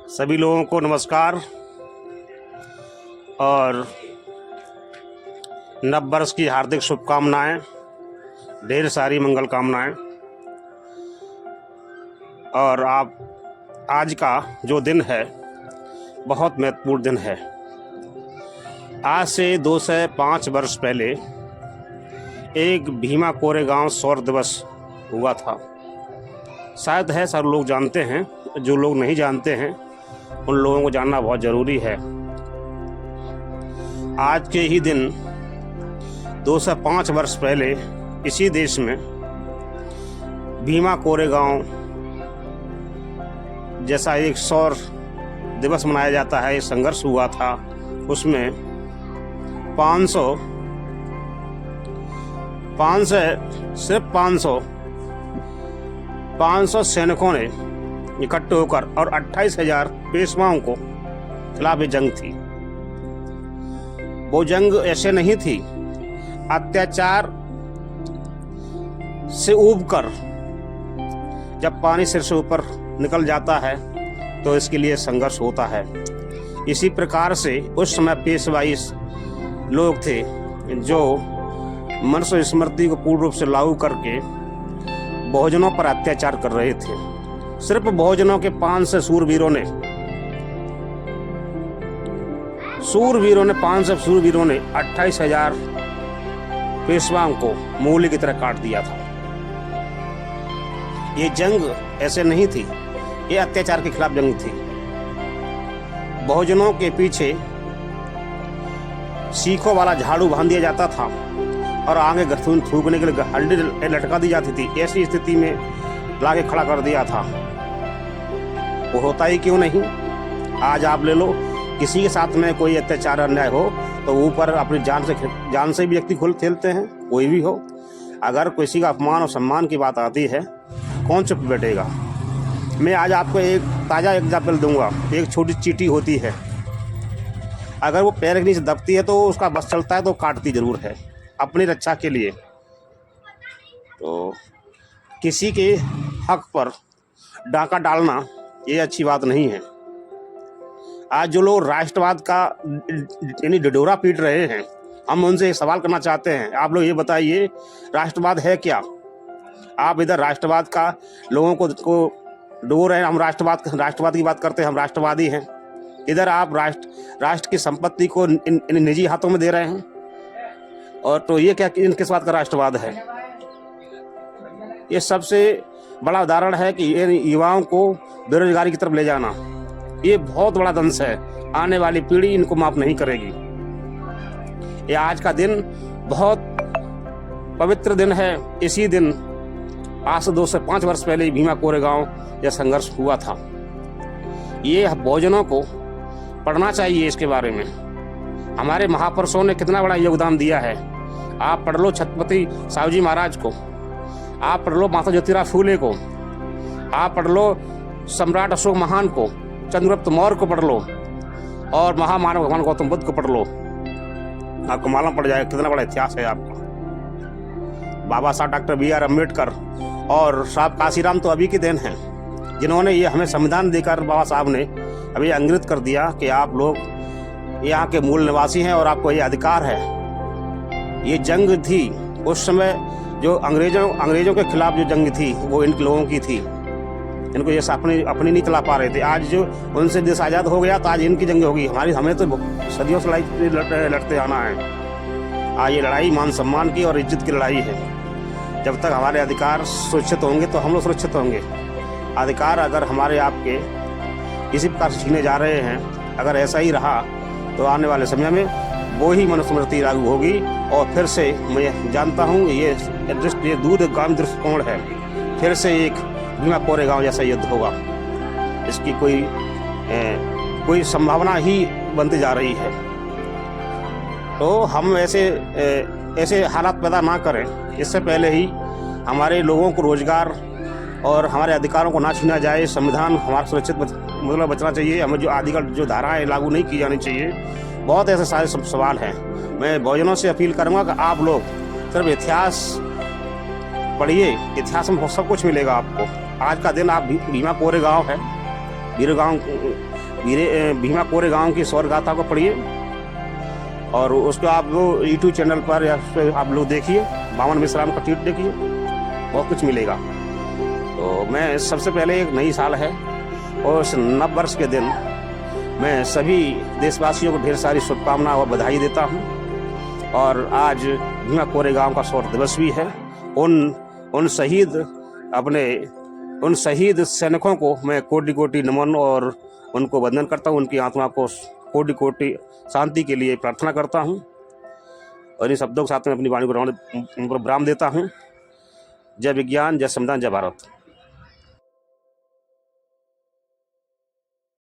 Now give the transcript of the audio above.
सभी लोगों को नमस्कार और नव वर्ष की हार्दिक शुभकामनाएं, ढेर सारी मंगल कामनाएं। और आप आज का जो दिन है बहुत महत्वपूर्ण दिन है। आज से 205 वर्ष पहले एक भीमा कोरेगांव शौर्य दिवस हुआ था। शायद है सब लोग जानते हैं, जो लोग नहीं जानते हैं उन लोगों को जानना बहुत ज़रूरी है। आज के ही दिन 205 वर्ष पहले इसी देश में भीमा कोरेगांव जैसा एक शौर्य दिवस मनाया जाता है, एक संघर्ष हुआ था। उसमें 500 सैनिकों ने इकट्ठे होकर और 28,000 पेशवाओं को खिलाफ जंग थी। वो जंग ऐसे नहीं थी, अत्याचार से ऊबकर जब पानी सिर से ऊपर निकल जाता है तो इसके लिए संघर्ष होता है। इसी प्रकार से उस समय पेशवाई लोग थे जो मनुष्य स्मृति को पूर्ण रूप से लागू करके बहुजनों पर अत्याचार कर रहे थे। सिर्फ बहुजनों के 500 शूरवीरों ने 28,000 पेशवाओं को मूली की तरह काट दिया था। ये जंग ऐसे नहीं थी, ये अत्याचार के खिलाफ जंग थी। बहुजनों के पीछे सीखों वाला झाड़ू बांध दिया जाता था और आगे गर्थून थूकने के लिए हल्दी लटका दी जाती थी। ऐसी स्थिति में लाके खड़ा कर दिया था। वो होता ही क्यों नहीं। आज आप ले लो, किसी के साथ में कोई अत्याचार अन्याय हो तो ऊपर अपनी जान से भी व्यक्ति खेलते हैं, कोई भी हो। अगर किसी का अपमान और सम्मान की बात आती है, कौन चुप बैठेगा। मैं आज आपको एक ताज़ा एग्जाम्पल दूंगा। एक छोटी चींटी होती है, अगर वो पैर के नीचे दबती है तो उसका बस चलता है तो काटती ज़रूर है अपनी रक्षा के लिए। तो किसी के हक पर डाका डालना ये अच्छी बात नहीं है। आज जो लोग राष्ट्रवाद का यानी ढिढोरा पीट रहे हैं, हम उनसे एक सवाल करना चाहते हैं। आप लोग ये बताइए, राष्ट्रवाद है क्या? आप इधर राष्ट्रवाद का लोगों को डो रहे हैं, हम राष्ट्रवाद की बात करते हैं, हम राष्ट्रवादी हैं। इधर आप राष्ट्र की संपत्ति को इन निजी हाथों में दे रहे हैं। और तो ये क्या किस बात का राष्ट्रवाद है? ये सबसे बड़ा उदाहरण है कि युवाओं को बेरोजगारी की तरफ ले जाना, ये बहुत बड़ा दंश है। आने वाली पीढ़ी इनको माफ नहीं करेगी। ये आज का दिन बहुत पवित्र दिन है। इसी दिन आज से 205 वर्ष पहले भीमा कोरेगांव यह संघर्ष हुआ था। ये बहुजनों को पढ़ना चाहिए इसके बारे में। हमारे महापुरुषों ने कितना बड़ा योगदान दिया है। आप पढ़ लो छत्रपति साहूजी महाराज को, आप पढ़ लो माता ज्योतिराव फूले को, आप पढ़ लो सम्राट अशोक महान को, चंद्रगुप्त मौर्य को पढ़ लो और महामानव भगवान गौतम बुद्ध को पढ़ लो। आपको मालूम पड़ जाएगा कितना बड़ा इतिहास है आपका। बाबा साहब डॉक्टर BR अम्बेडकर और साहब काशीराम तो अभी की देन हैं, जिन्होंने ये हमें संविधान देकर बाबा साहब ने अभी अंग्रेज कर दिया कि आप लोग यहाँ के मूल निवासी हैं और आपको ये अधिकार है। ये जंग थी उस समय, जो अंग्रेजों के खिलाफ जो जंग थी वो इन लोगों की थी। इनको ये अपनी नहीं चला पा रहे थे। आज जो उनसे देश आज़ाद हो गया तो आज इनकी जंग होगी। हमें तो सदियों से लड़ते आना है। आज ये लड़ाई मान सम्मान की और इज्जत की लड़ाई है। जब तक हमारे अधिकार सुरक्षित होंगे तो हम लोग सुरक्षित होंगे। अधिकार अगर हमारे आपके किसी प्रकार से छीने जा रहे हैं, अगर ऐसा ही रहा तो आने वाले समय में वो ही मनुस्मृति लागू होगी। और फिर से मैं जानता हूँ ये दूरगामी दृष्टिकोण है। फिर से एक भीमा कोरेगांव जैसा युद्ध होगा। इसकी कोई संभावना ही बनती जा रही है। तो हम ऐसे हालात पैदा ना करें। इससे पहले ही हमारे लोगों को रोजगार और हमारे अधिकारों को ना छीना जाए। संविधान हमारा सुरक्षित बचना चाहिए। हमें जो आदिकाल जो धाराएं लागू नहीं की जानी चाहिए। बहुत ऐसे सारे सवाल हैं। मैं बहुजनों से अपील करूंगा कि आप लोग सिर्फ इतिहास पढ़िए, इतिहास में सब कुछ मिलेगा आपको। आज का दिन आप भीमा कोरेगांव है, भीमा कोरेगांव की सौर गाथा को पढ़िए और उसको आप लोग यूट्यूब चैनल पर या आप लोग देखिए, बावन मिश्राम का ट्वीट देखिए, बहुत कुछ मिलेगा। तो मैं सबसे पहले एक नई साल है और इस नव वर्ष के दिन मैं सभी देशवासियों को ढेर सारी शुभकामनाएं और बधाई देता हूं। और आज भीमा कोरेगांव का शौर्य दिवस भी है। उन शहीद सैनिकों को मैं कोटि कोटि नमन और उनको वंदन करता हूं। उनकी आत्मा को कोटि कोटि शांति के लिए प्रार्थना करता हूं और इन शब्दों के साथ में अपनी वाणी को विराम देता हूं। जय विज्ञान, जय संविधान, जय भारत।